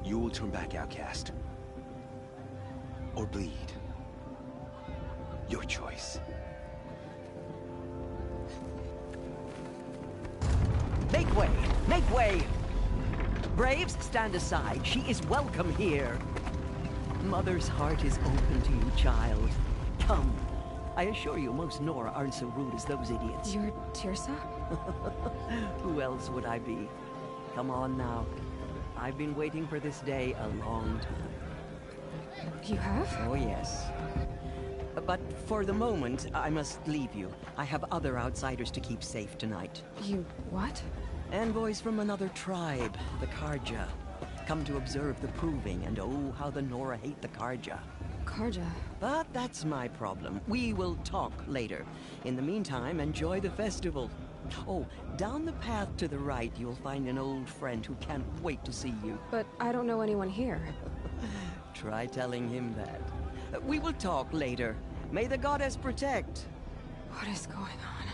You will turn back outcast. Or bleed. Your choice. Make way! Make way! Braves, stand aside. She is welcome here. Mother's heart is open to you, child. Come. I assure you, most Nora aren't so rude as those idiots. You're Tirsa? Who else would I be? Come on now. I've been waiting for this day a long time. You have? Oh, yes. But for the moment, I must leave you. I have other outsiders to keep safe tonight. You what? Envoys from another tribe, the Karja. Come to observe the proving, and oh, how the Nora hate the Karja. Karja. But that's my problem. We will talk later. In the meantime, enjoy the festival. Oh, down the path to the right, you'll find an old friend who can't wait to see you. But I don't know anyone here. Try telling him that. We will talk later. May the goddess protect. What is going on?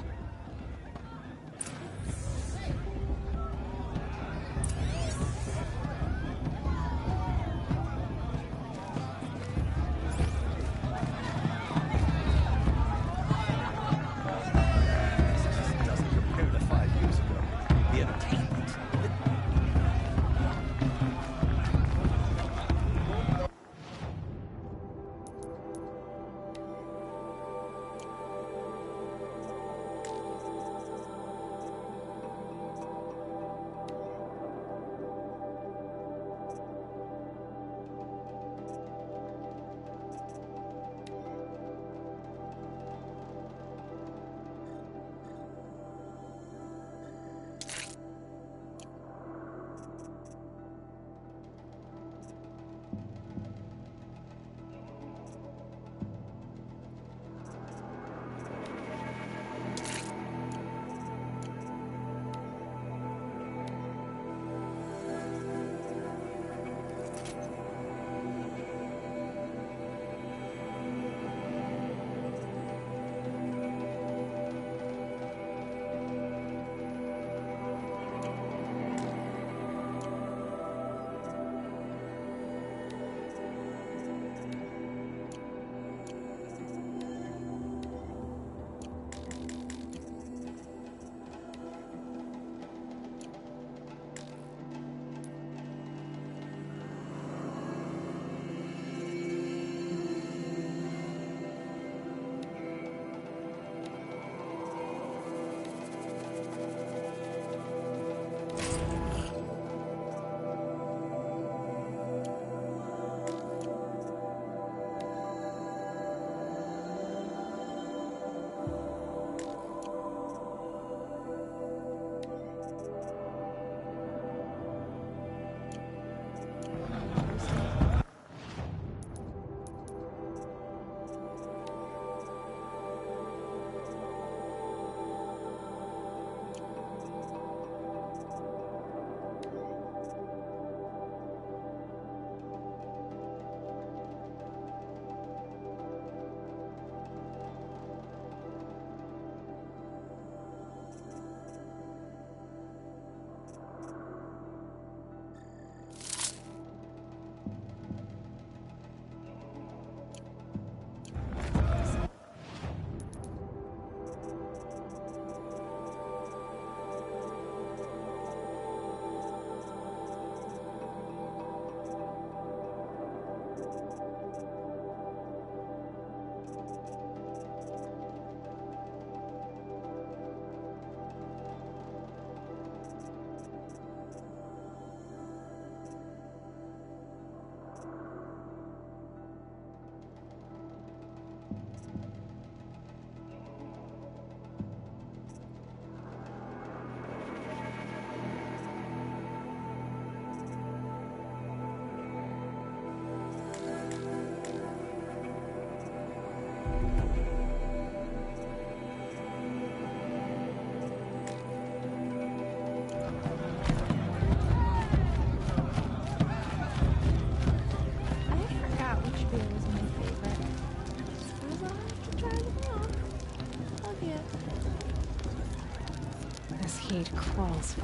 Heat crawls.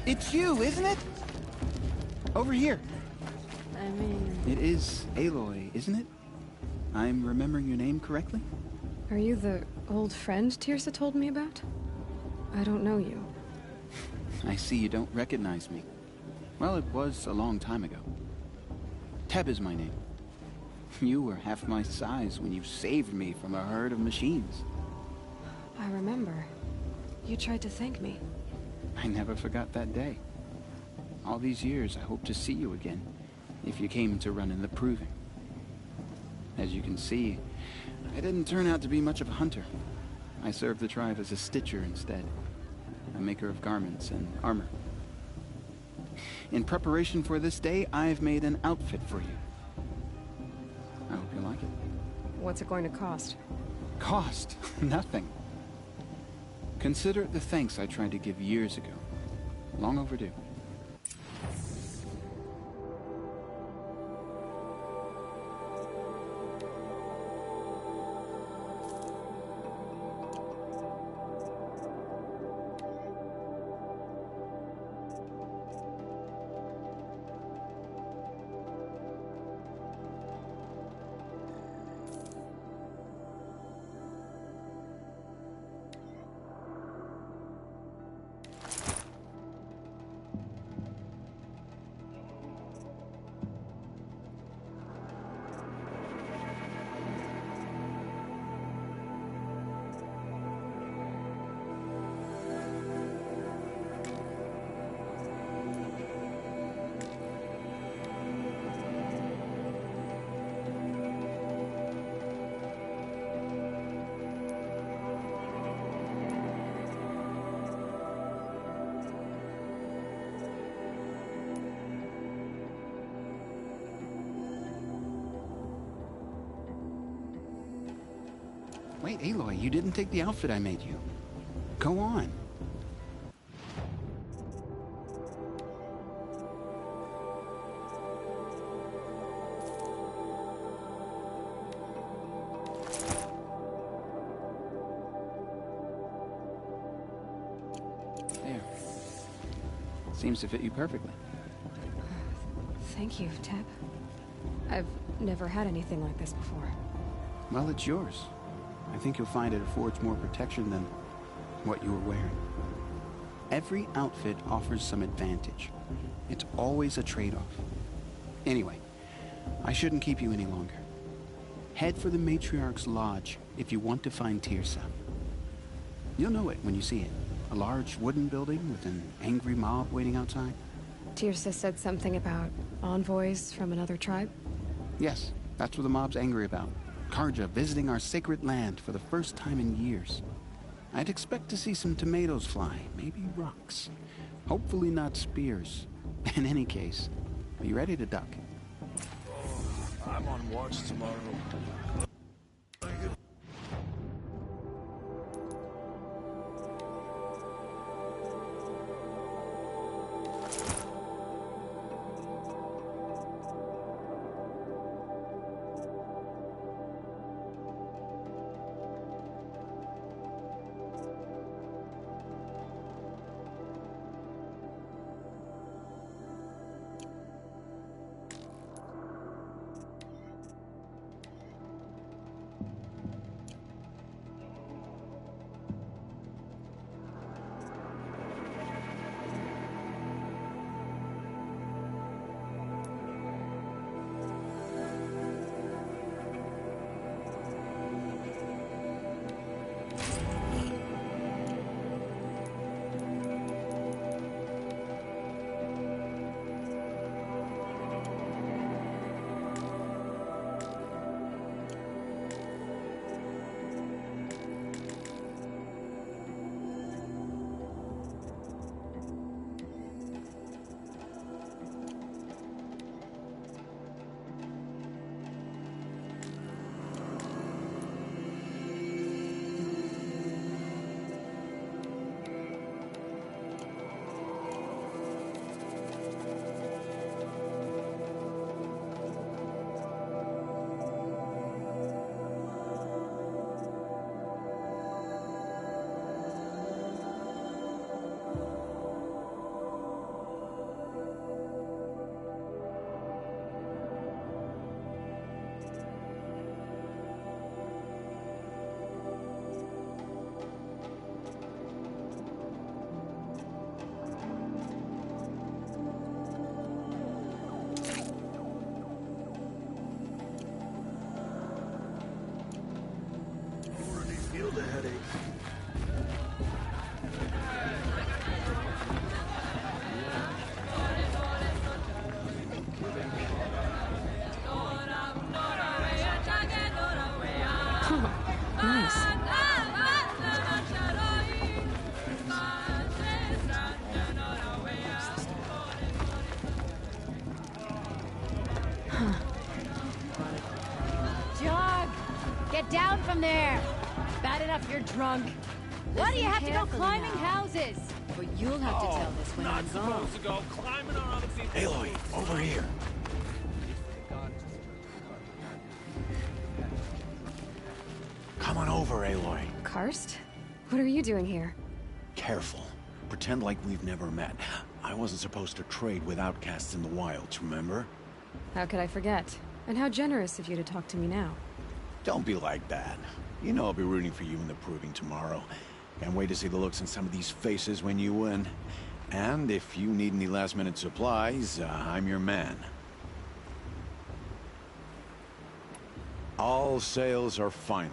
It's you, isn't it? Over here. I mean, It is Aloy, isn't it? I'm remembering your name correctly? are you the old friend Tirsa told me about? I don't know you. I see you don't recognize me. Well, it was a long time ago. Teb is my name. You were half my size when you saved me from a herd of machines. I remember. You tried to thank me. I never forgot that day. All these years, I hope to see you again, if you came to run in the Proving. As you can see, I didn't turn out to be much of a hunter. I served the tribe as a stitcher instead, a maker of garments and armor. In preparation for this day, I've made an outfit for you. I hope you like it. What's it going to cost? Cost? Nothing. Consider it the thanks I tried to give years ago. Long overdue. Wait, Aloy, you didn't take the outfit I made you. Go on. There. Seems to fit you perfectly. Thank you, Teb. I've never had anything like this before. Well, it's yours. I think you'll find it affords more protection than what you were wearing. Every outfit offers some advantage. It's always a trade-off. Anyway, I shouldn't keep you any longer. Head for the Matriarch's Lodge if you want to find Tirsa. You'll know it when you see it. A large wooden building with an angry mob waiting outside. Tirsa said something about envoys from another tribe? Yes, that's what the mob's angry about. Karja visiting our sacred land for the first time in years. I'd expect to see some tomatoes fly, maybe rocks. Hopefully not spears. In any case, are you ready to duck? I'm on watch tomorrow. Get down from there! Bad enough you're drunk. Why do you have to go climbing houses? Well, you'll have to tell this when I'm gone. Supposed to go climbing on other people's Aloy, over here. Come on over, Aloy. Karst? What are you doing here? Careful. Pretend like we've never met. I wasn't supposed to trade with outcasts in the wilds, remember? How could I forget? And how generous of you to talk to me now. Don't be like that. You know I'll be rooting for you in the proving tomorrow. Can't wait to see the looks in some of these faces when you win. And if you need any last-minute supplies, I'm your man. All sales are final.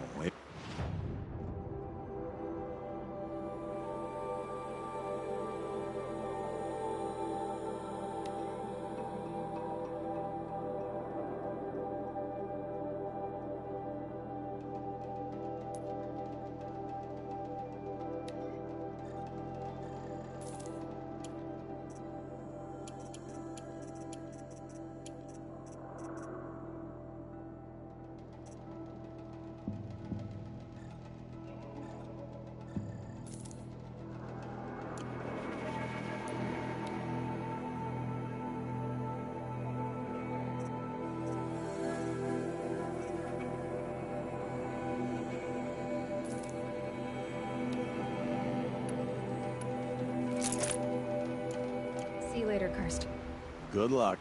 See you later, Karst. Good luck.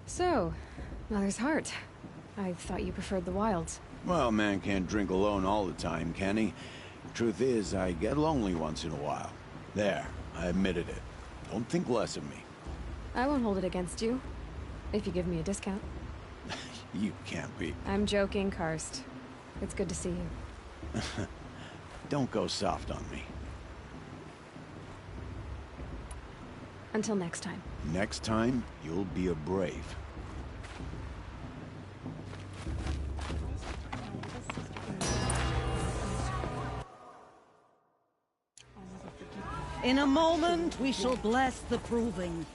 So, Mother's Heart. I thought you preferred the wilds. Well, man can't drink alone all the time, can he? Truth is, I get lonely once in a while. There, I admitted it. Don't think less of me. I won't hold it against you, if you give me a discount. You can't be. I'm joking, Karst. It's good to see you. Don't go soft on me. Until next time. Next time, you'll be a brave. In a moment, we shall bless the proving.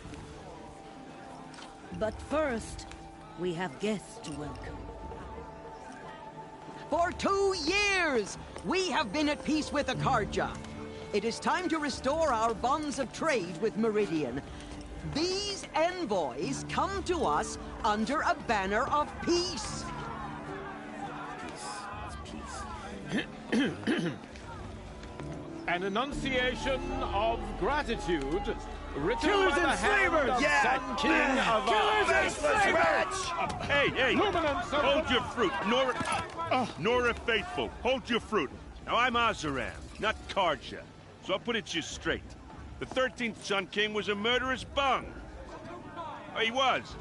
But first, we have guests to welcome. For 2 years, we have been at peace with Akarja. It is time to restore our bonds of trade with Meridian. These envoys come to us under a banner of peace. An enunciation of gratitude written Killers by the and hand slavers! of Yeah! Sun King of Killers and slavers! Hey! Luminance of Hold your fruit, Nora Faithful. Hold your fruit. Now I'm Azaram, not Karja, so I'll put it to you straight. The 13th Sun King was a murderous bung. Oh, he was.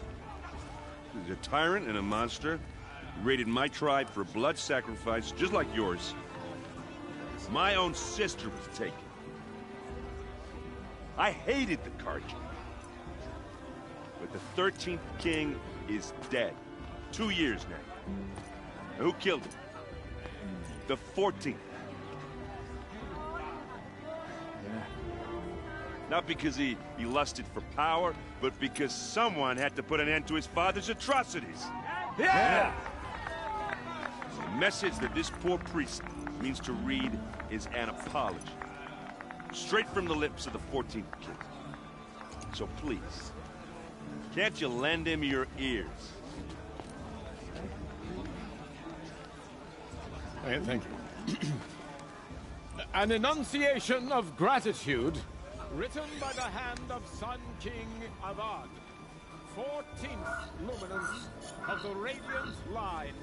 He's a tyrant and a monster. He raided my tribe for blood sacrifice, just like yours. My own sister was taken. I hated the Karja. But the 13th king is dead. 2 years now. Now who killed him? The 14th. Not because he lusted for power, but because someone had to put an end to his father's atrocities. Yeah! The message that this poor priest means to read is an apology. Straight from the lips of the 14th king. So please, can't you lend him your ears? Thank you. An enunciation of gratitude written by the hand of Sun King Avad, 14th luminance of the Radiant Line.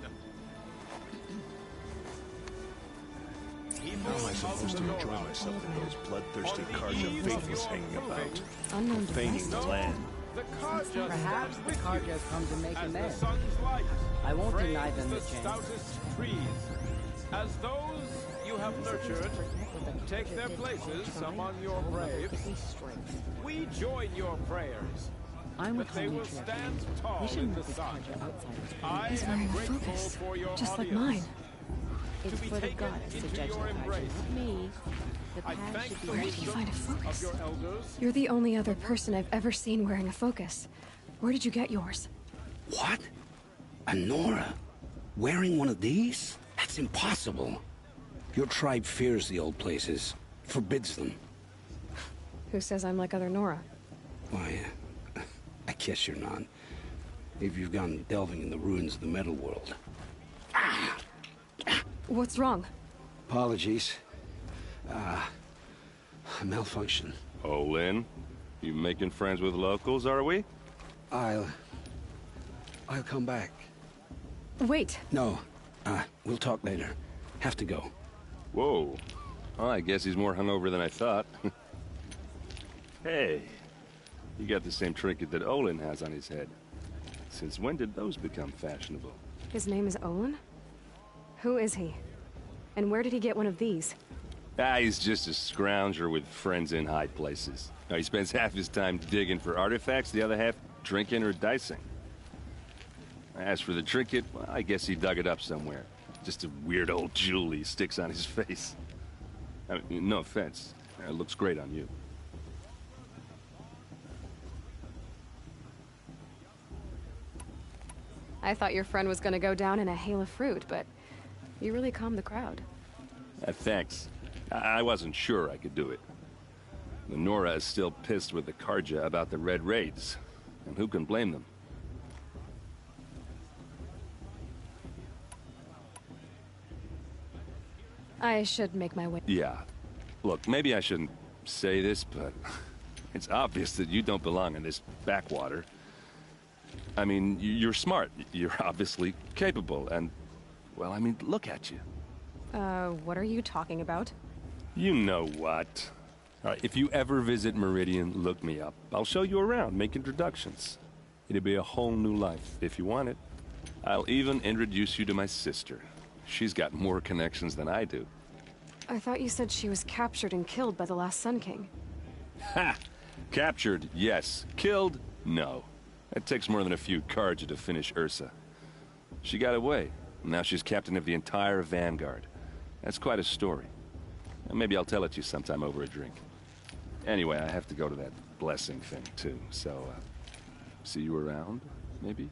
How am I supposed to enjoy myself with those bloodthirsty Karja faithfuls hanging about, Unknown profaning the device. land? The Karjas Perhaps the Karjas come to make as the amends. sun's light I won't deny frames them the the chance. stoutest trees. As those you have nurtured take their places among your braves, we join your prayers. I'm But they will stand tall in the sun. I He's am wearing a grateful focus, for your just like audience. mine. It's be for the taken goddess to into judge your the Karja, embrace. not me. The I path thank should be the Where did you wisdom find a of focus? your elders. You're the only other person I've ever seen wearing a focus. Where did you get yours? What? A Nora? Wearing one of these? That's impossible. Your tribe fears the old places, forbids them. Who says I'm like other Nora? Why, I guess you're not. If you've gone delving in the ruins of the metal world. What's wrong? Apologies. A malfunction. Oh, Lynn? You making friends with locals, are we? I'll come back. Wait. No, we'll talk later. Have to go. Whoa. Well, I guess he's more hungover than I thought. Hey, you got the same trinket that Olin has on his head. Since when did those become fashionable? His name is Olin? Who is he? And where did he get one of these? He's just a scrounger with friends in high places. He spends half his time digging for artifacts, the other half drinking or dicing. As for the trinket, well, I guess he dug it up somewhere. Just a weird old jewel he sticks on his face. I mean, no offense. It looks great on you. I thought your friend was gonna go down in a hail of fruit, but you really calmed the crowd. Thanks. I wasn't sure I could do it. The Nora is still pissed with the Karja about the Red Raids. And who can blame them? I should make my way. Yeah. Look, maybe I shouldn't say this, but it's obvious that you don't belong in this backwater. I mean, you're smart. You're obviously capable, and, well, I mean, look at you. What are you talking about? You know what. All right, if you ever visit Meridian, look me up. I'll show you around, make introductions. It'll be a whole new life, if you want it. I'll even introduce you to my sister. She's got more connections than I do. I thought you said she was captured and killed by the last Sun King. Ha! Captured, yes. Killed, no. It takes more than a few Karja to finish Ursa. She got away. Now she's captain of the entire Vanguard. That's quite a story. And maybe I'll tell it to you sometime over a drink. Anyway, I have to go to that blessing thing, too. So, see you around, maybe?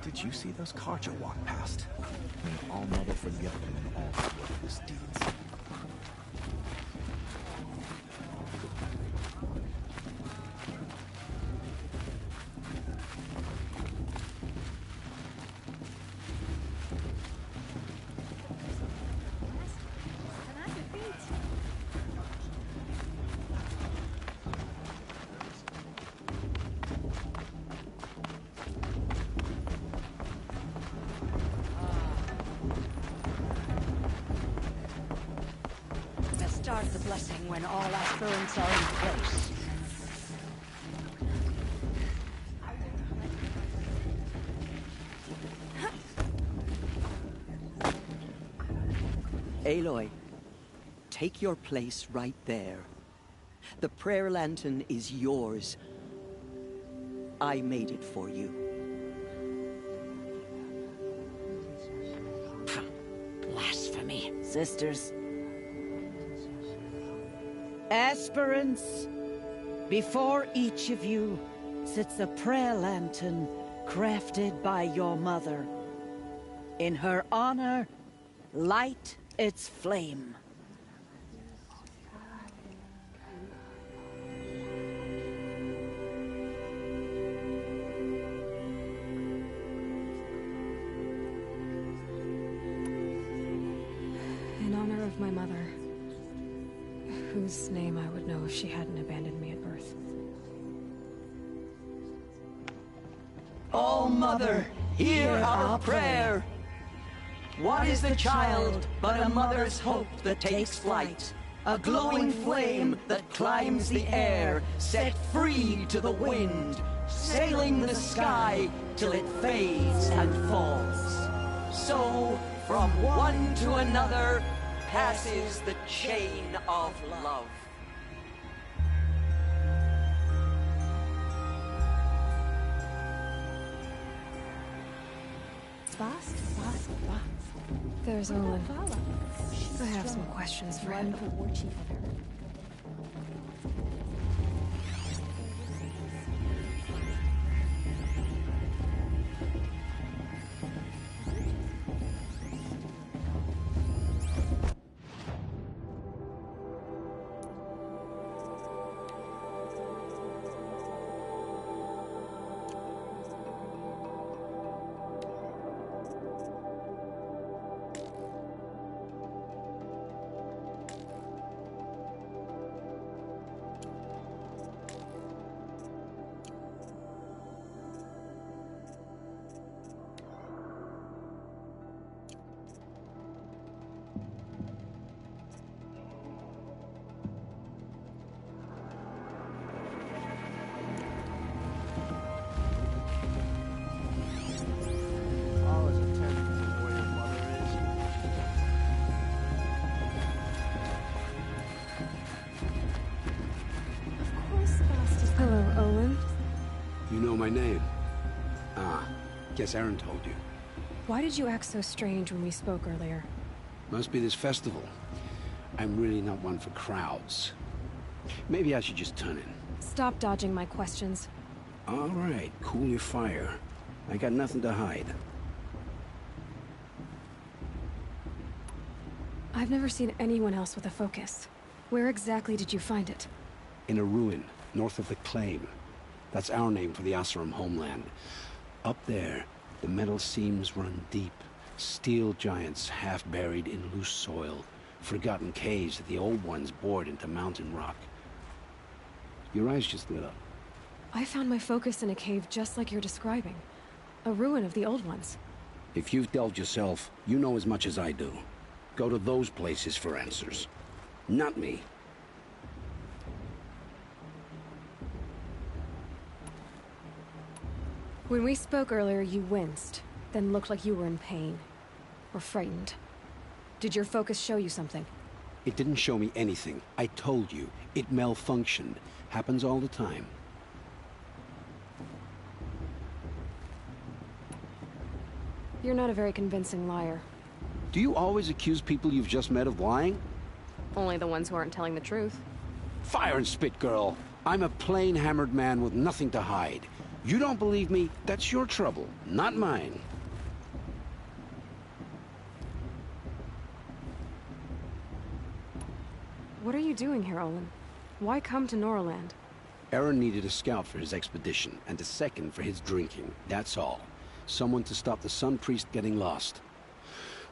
Did you see those Karja walk past? May All Mother forgive them and all their worthless deeds. Start the blessing when all aspirants are in place. Aloy, take your place right there. The prayer lantern is yours. I made it for you. Blasphemy. Sisters. Aspirants, before each of you sits a prayer lantern crafted by your mother. In her honor, light its flame. In honor of my mother, whose name I would know if she hadn't abandoned me at birth. Oh, Mother, hear our prayer. What is the child but a mother's hope that takes flight? A glowing flame that climbs the air, set free to the wind, sailing the sky till it fades and falls. So, from one to another, passes the chain of love. There's Olin. I have some questions for him. Hello, Olin. You know my name? Ah, guess Aaron told you. Why did you act so strange when we spoke earlier? Must be this festival. I'm really not one for crowds. Maybe I should just turn in. Stop dodging my questions. All right, cool your fire. I got nothing to hide. I've never seen anyone else with a focus. Where exactly did you find it? In a ruin, north of the Claim. That's our name for the Asuram homeland. Up there, the metal seams run deep. Steel giants half buried in loose soil. Forgotten caves that the old ones bored into mountain rock. Your eyes just lit up. I found my focus in a cave just like you're describing. A ruin of the old ones. If you've delved yourself, you know as much as I do. Go to those places for answers. Not me. When we spoke earlier, you winced, then looked like you were in pain. Or frightened. Did your focus show you something? It didn't show me anything. I told you. It malfunctioned. Happens all the time. You're not a very convincing liar. Do you always accuse people you've just met of lying? Only the ones who aren't telling the truth. Fire and spit, girl. I'm a plain hammered man with nothing to hide. You don't believe me? That's your trouble, not mine. What are you doing here, Olin? Why come to Norland? Aaron needed a scout for his expedition, and a second for his drinking. That's all. Someone to stop the Sun Priest getting lost.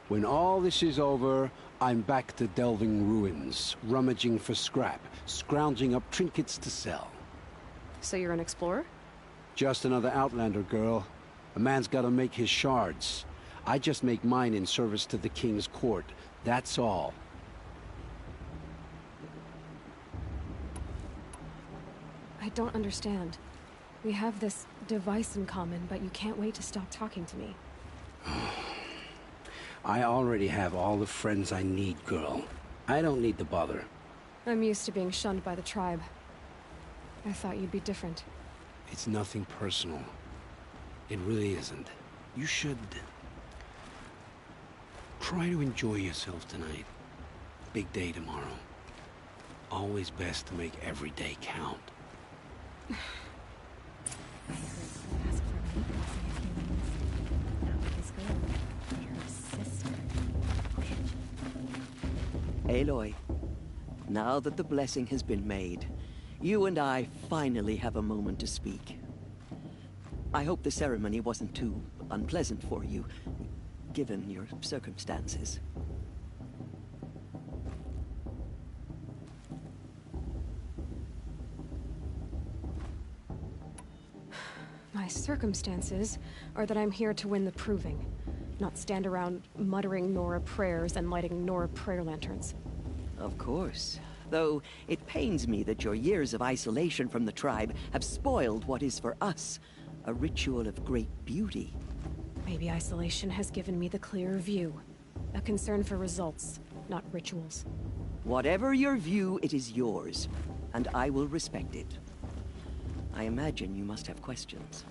When all this is over, I'm back to delving ruins, rummaging for scrap, scrounging up trinkets to sell. So you're an explorer? Just another Outlander, girl. A man's gotta make his shards. I just make mine in service to the King's court. That's all. I don't understand. We have this device in common, but you can't wait to stop talking to me. I already have all the friends I need, girl. I don't need the bother. I'm used to being shunned by the tribe. I thought you'd be different. It's nothing personal. It really isn't. You should... try to enjoy yourself tonight. Big day tomorrow. Always best to make every day count. Aloy, now that the blessing has been made, you and I finally have a moment to speak. I hope the ceremony wasn't too unpleasant for you, given your circumstances. My circumstances are that I'm here to win the proving, not stand around muttering Nora prayers and lighting Nora prayer lanterns. Of course. Though it pains me that your years of isolation from the tribe have spoiled what is for us a ritual of great beauty. Maybe isolation has given me the clearer view. A concern for results, not rituals. Whatever your view, it is yours, and I will respect it. I imagine you must have questions.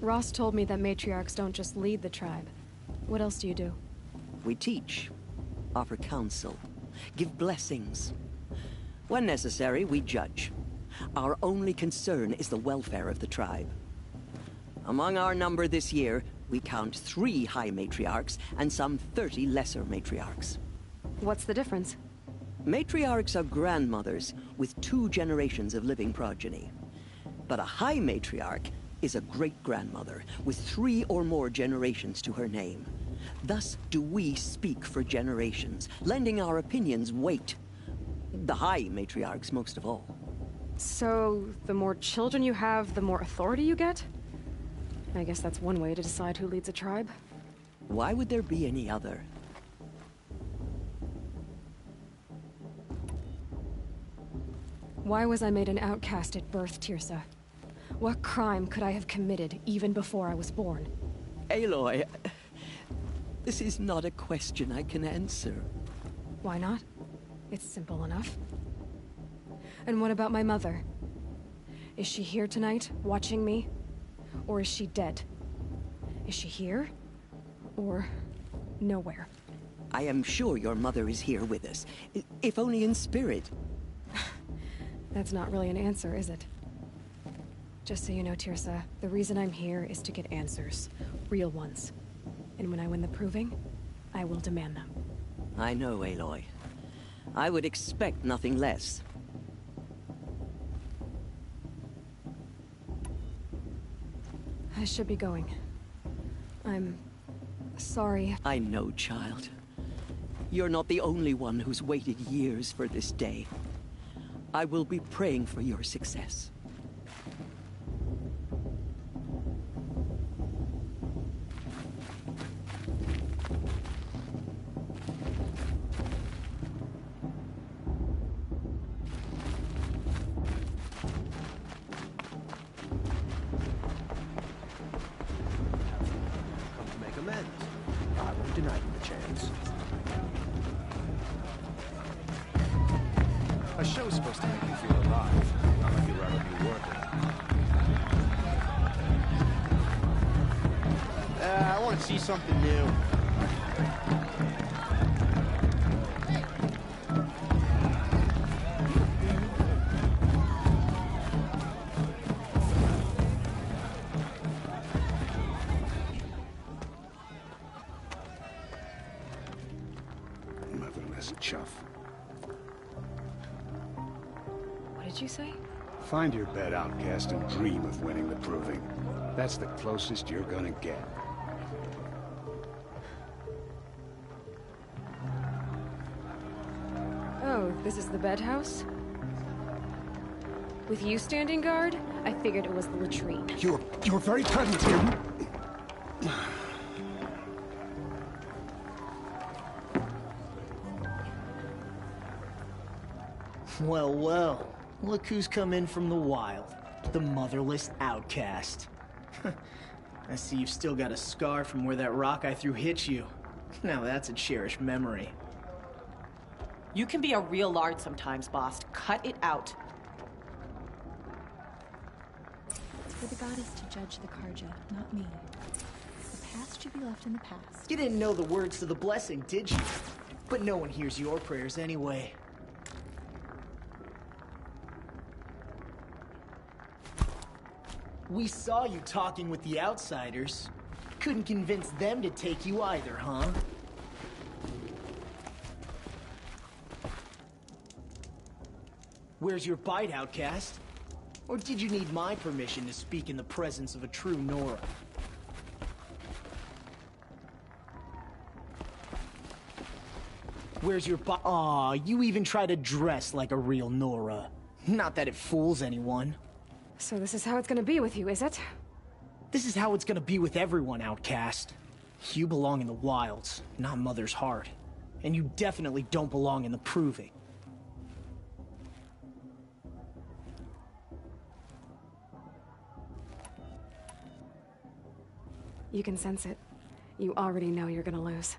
Ross told me that matriarchs don't just lead the tribe. What else do you do? We teach, offer counsel, give blessings. When necessary, we judge. Our only concern is the welfare of the tribe. Among our number this year, we count 3 high matriarchs and some 30 lesser matriarchs. What's the difference? Matriarchs are grandmothers with 2 generations of living progeny. But a high matriarch is a great-grandmother with 3 or more generations to her name. Thus do we speak for generations, lending our opinions weight. The high matriarchs most of all. So, the more children you have, the more authority you get? I guess that's one way to decide who leads a tribe. Why would there be any other? Why was I made an outcast at birth, Tirsa? What crime could I have committed even before I was born? Aloy, this is not a question I can answer. Why not? It's simple enough. And what about my mother? Is she here tonight, watching me? Or is she dead? Is she here? Or nowhere? I am sure your mother is here with us, if only in spirit. That's not really an answer, is it? Just so you know, Tirsa, the reason I'm here is to get answers. Real ones. And when I win the proving, I will demand them. I know, Aloy. I would expect nothing less. I should be going. I'm sorry. I know, child. You're not the only one who's waited years for this day. I will be praying for your success. I won't deny you the chance. A show's supposed to make you feel alive, not like you'd rather be working. I want to see something new. Motherless chuff. What did you say? Find your bed, outcast, and dream of winning the proving. That's the closest you're gonna get. Oh, this is the bed house? With you standing guard, I figured it was the latrine. You're very present here. Well, well. Look who's come in from the wild. The motherless outcast. I see you've still got a scar from where that rock I threw hit you. Now that's a cherished memory. You can be a real lard sometimes, boss. Cut it out. It's for the goddess to judge the Karja, not me. The past should be left in the past. You didn't know the words to the blessing, did you? But no one hears your prayers anyway. We saw you talking with the outsiders. Couldn't convince them to take you either, huh? Where's your bite, outcast? Or did you need my permission to speak in the presence of a true Nora? Where's your Aw, you even try to dress like a real Nora. Not that it fools anyone. So this is how it's gonna be with you, is it? This is how it's gonna be with everyone, Outcast. You belong in the wilds, not Mother's heart. And you definitely don't belong in the Proving. You can sense it. You already know you're gonna lose.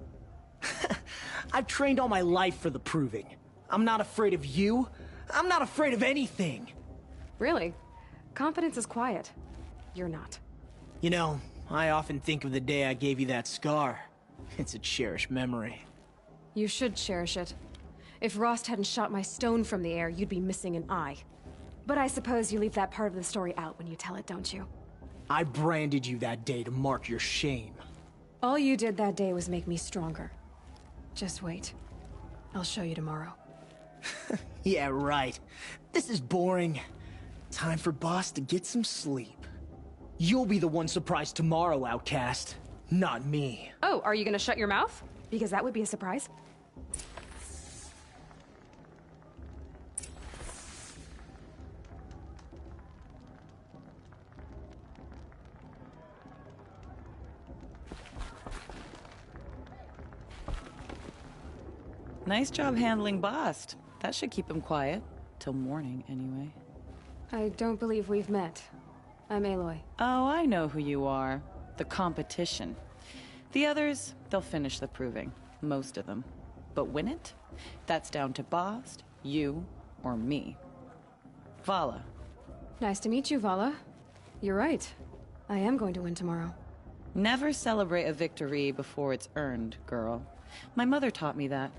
I've trained all my life for the Proving. I'm not afraid of you. I'm not afraid of anything. Really? Confidence is quiet. You're not. You know, I often think of the day I gave you that scar. It's a cherished memory. You should cherish it. If Rost hadn't shot my stone from the air, you'd be missing an eye. But I suppose you leave that part of the story out when you tell it, don't you? I branded you that day to mark your shame. All you did that day was make me stronger. Just wait. I'll show you tomorrow. Yeah, right. This is boring. Time for Boss to get some sleep. You'll be the one surprised tomorrow, Outcast. Not me. Oh, are you gonna shut your mouth? Because that would be a surprise. Nice job handling Bast. That should keep him quiet. Till morning, anyway. I don't believe we've met. I'm Aloy. Oh, I know who you are. The competition. The others, they'll finish the Proving. Most of them. But win it? That's down to Bast, you, or me. Vala. Nice to meet you, Vala. You're right. I am going to win tomorrow. Never celebrate a victory before it's earned, girl. My mother taught me that.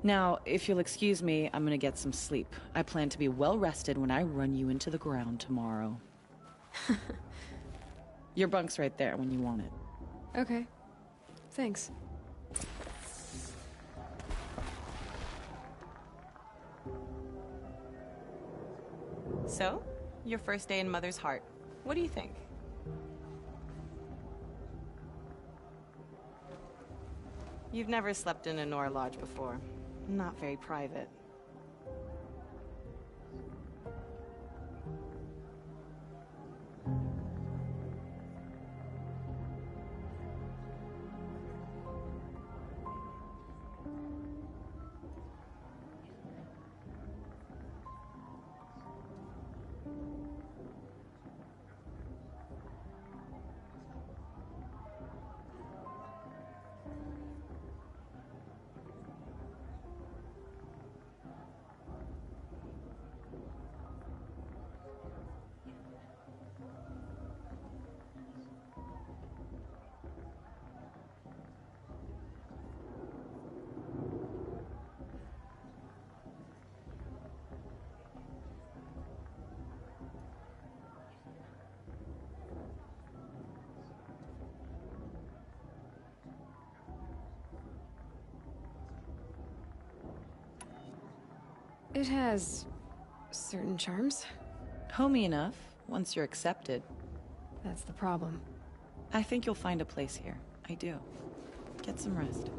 Now, if you'll excuse me, I'm gonna get some sleep. I plan to be well rested when I run you into the ground tomorrow. Your bunk's right there when you want it. Okay. Thanks. So, your first day in Mother's heart. What do you think? You've never slept in a Nora lodge before. Not very private. It has certain charms. Homey enough, once you're accepted. That's the problem. I think you'll find a place here. I do. Get some rest.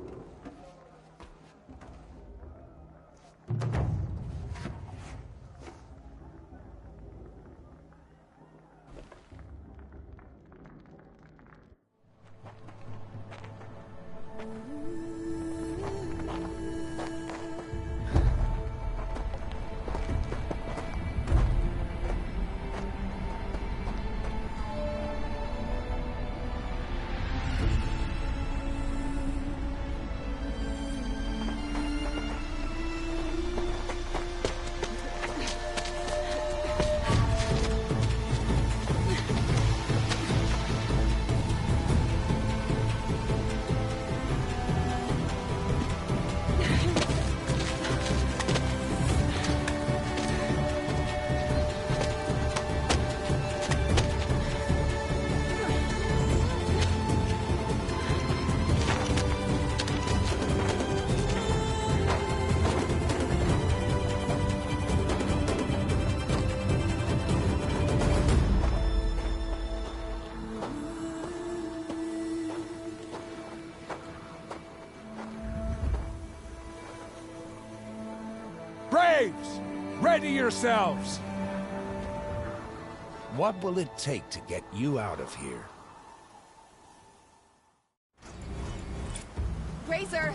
Braves! Ready yourselves! What will it take to get you out of here? Razor,